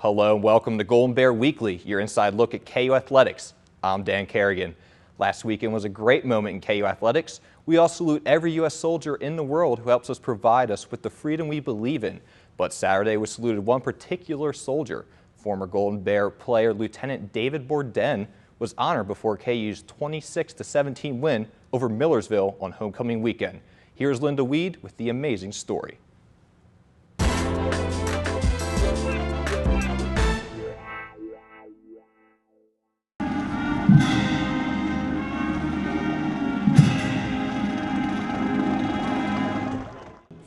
Hello and welcome to Golden Bear Weekly, your inside look at KU Athletics. I'm Dan Kerrigan. Last weekend was a great moment in KU Athletics. We all salute every U.S. soldier in the world who helps us provide us with the freedom we believe in. But Saturday we saluted one particular soldier. Former Golden Bear player Lieutenant David Borden was honored before KU's 26-17 win over Millersville on homecoming weekend. Here's Linda Weed with the amazing story.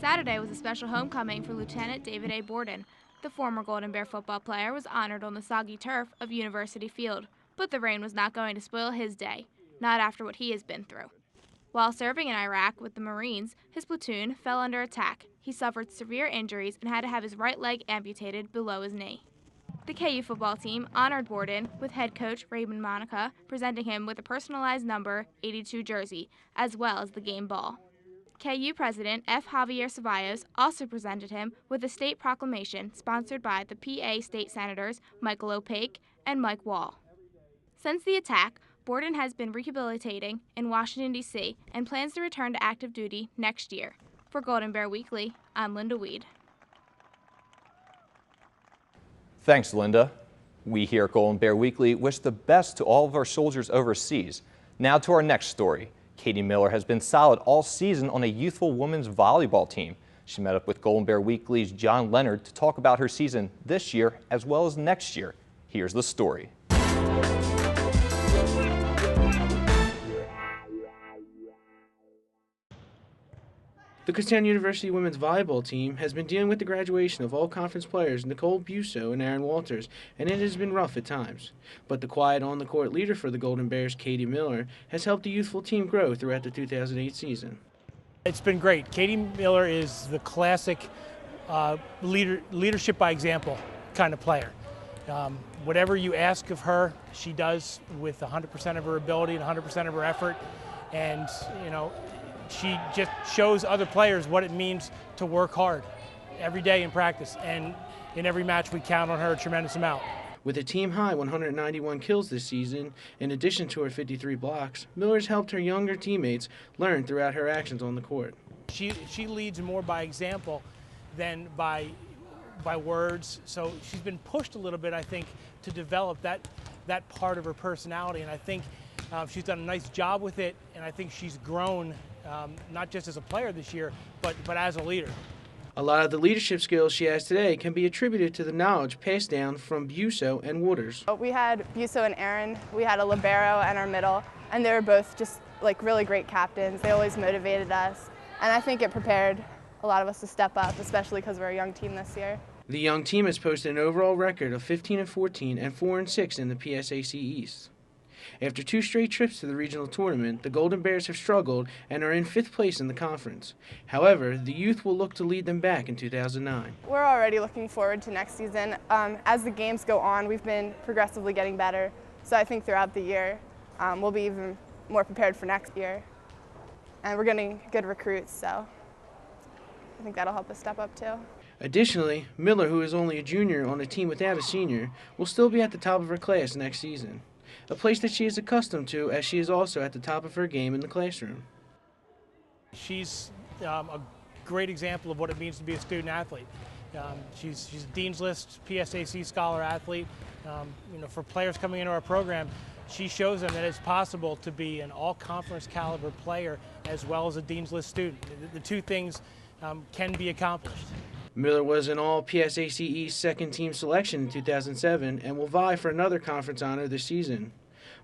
Saturday was a special homecoming for Lieutenant David A. Borden. The former Golden Bear football player was honored on the soggy turf of University Field, but the rain was not going to spoil his day, not after what he has been through. While serving in Iraq with the Marines, his platoon fell under attack. He suffered severe injuries and had to have his right leg amputated below his knee. The KU football team honored Borden with head coach Raymond Monica presenting him with a personalized number 82 jersey, as well as the game ball. KU President F. Javier Ceballos also presented him with a state proclamation sponsored by the PA State Senators Michael O'Pake and Mike Wall. Since the attack, Borden has been rehabilitating in Washington, D.C. and plans to return to active duty next year. For Golden Bear Weekly, I'm Linda Weed. Thanks, Linda. We here at Golden Bear Weekly wish the best to all of our soldiers overseas. Now to our next story. Katie Miller has been solid all season on a youthful women's volleyball team. She met up with Golden Bear Weekly's John Leonard to talk about her season this year as well as next year. Here's the story. The Kutztown University women's volleyball team has been dealing with the graduation of all-conference players Nicole Busso and Aaron Walters, and it has been rough at times. But the quiet on-the-court leader for the Golden Bears, Katie Miller, has helped the youthful team grow throughout the 2008 season. It's been great. Katie Miller is the classic leadership by example kind of player. Whatever you ask of her, she does with 100% of her ability and 100% of her effort, and she just shows other players what it means to work hard every day in practice, and in every match we count on her a tremendous amount. With a team-high 191 kills this season, in addition to her 53 blocks, Miller's helped her younger teammates learn throughout her actions on the court. She leads more by example than by words, so she's been pushed a little bit, I think, to develop that part of her personality, and I think she's done a nice job with it, and I think she's grown not just as a player this year, but as a leader. A lot of the leadership skills she has today can be attributed to the knowledge passed down from Busso and Waters. We had Busso and Aaron, we had a libero and our middle, and they were both just like really great captains. They always motivated us, and I think it prepared a lot of us to step up, especially because we're a young team this year. The young team has posted an overall record of 15-14 and 4-6 in the PSAC East. After 2 straight trips to the regional tournament, the Golden Bears have struggled and are in 5th place in the conference. However, the youth will look to lead them back in 2009. We're already looking forward to next season. As the games go on, we've been progressively getting better. So I think throughout the year, we'll be even more prepared for next year. And we're getting good recruits, so I think that'll help us step up too. Additionally, Miller, who is only a junior on a team without a senior, will still be at the top of her class next season. A place that she is accustomed to, as she is also at the top of her game in the classroom. She's a great example of what it means to be a student athlete. She's a Dean's List PSAC scholar athlete. For players coming into our program, she shows them that it's possible to be an all-conference caliber player as well as a Dean's List student. The two things can be accomplished. Miller was an all-PSAC East second-team selection in 2007 and will vie for another conference honor this season.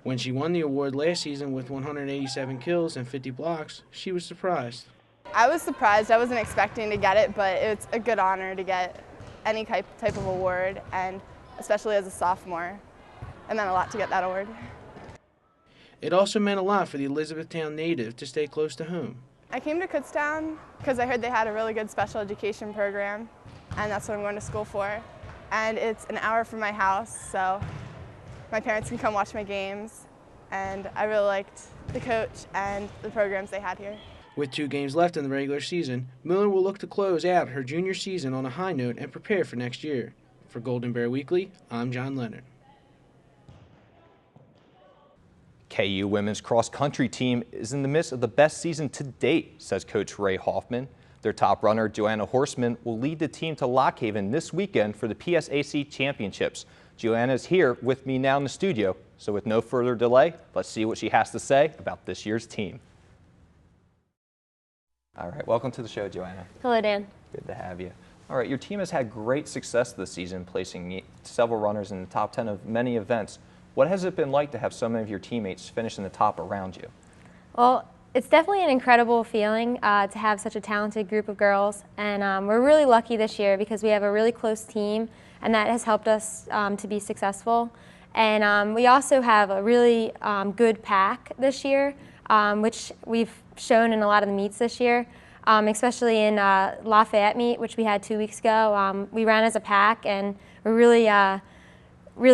When she won the award last season with 187 kills and 50 blocks, she was surprised. I was surprised. I wasn't expecting to get it, but it's a good honor to get any type of award, and especially as a sophomore. It meant a lot to get that award. It also meant a lot for the Elizabethtown native to stay close to home. I came to Kutztown because I heard they had a really good special education program, and that's what I'm going to school for. And it's an hour from my house, so my parents can come watch my games, and I really liked the coach and the programs they had here. With 2 games left in the regular season, Miller will look to close out her junior season on a high note and prepare for next year. For Golden Bear Weekly, I'm John Leonard. KU women's cross-country team is in the midst of the best season to date, says Coach Ray Hoffman. Their top runner, Joanna Horstmann, will lead the team to Lock Haven this weekend for the PSAC Championships. Joanna is here with me now in the studio, so with no further delay, let's see what she has to say about this year's team. All right, welcome to the show, Joanna. Hello, Dan. Good to have you. All right, your team has had great success this season, placing several runners in the top 10 of many events. What has it been like to have so many of your teammates finish in the top around you? Well, it's definitely an incredible feeling to have such a talented group of girls, and we're really lucky this year because we have a really close team, and that has helped us to be successful. And we also have a really good pack this year, which we've shown in a lot of the meets this year, especially in Lafayette meet, which we had 2 weeks ago. We ran as a pack, and we really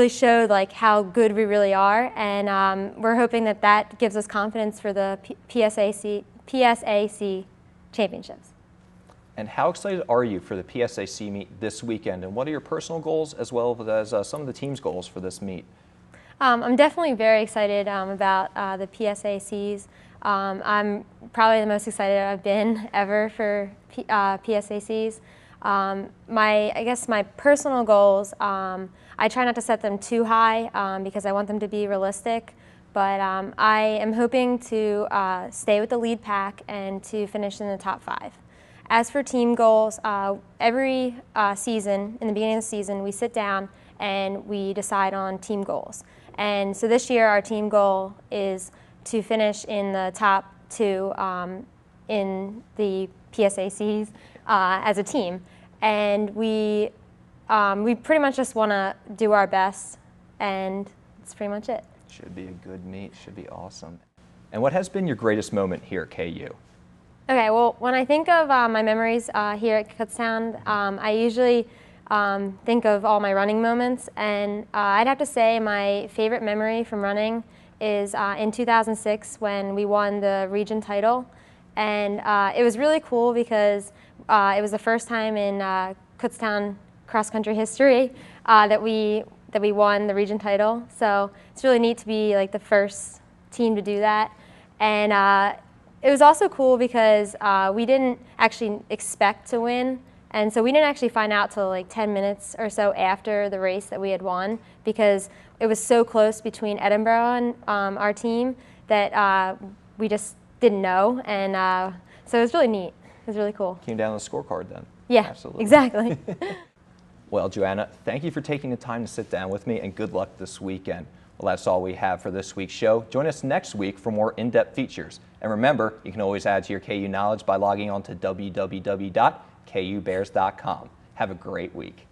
showed like how good we really are, and we're hoping that that gives us confidence for the PSAC championships. And how excited are you for the PSAC meet this weekend, and what are your personal goals as well as some of the team's goals for this meet? I'm definitely very excited about the PSACs. I'm probably the most excited I've been ever for PSACs. I guess my personal goals, I try not to set them too high because I want them to be realistic, but I am hoping to stay with the lead pack and to finish in the top 5. As for team goals, every season, in the beginning of the season, we sit down and we decide on team goals. And so this year our team goal is to finish in the top 2 in the PSACs as a team. And we pretty much just want to do our best, and that's pretty much it. Should be a good meet, should be awesome. And what has been your greatest moment here at KU? Okay, well, when I think of my memories here at Kutztown, I usually think of all my running moments, and I'd have to say my favorite memory from running is in 2006 when we won the region title. And it was really cool because it was the first time in Kutztown cross-country history that we won the region title. So it's really neat to be like the first team to do that. And it was also cool because we didn't actually expect to win. And so we didn't actually find out till like 10 minutes or so after the race that we had won, because it was so close between Edinburgh and our team that we just didn't know. And so it was really neat. It was really cool. Came down on the scorecard then. Yeah, absolutely. Exactly. Well, Joanna, thank you for taking the time to sit down with me, and good luck this weekend. Well, that's all we have for this week's show. Join us next week for more in-depth features. And remember, you can always add to your KU knowledge by logging on to www.kubears.com. Have a great week.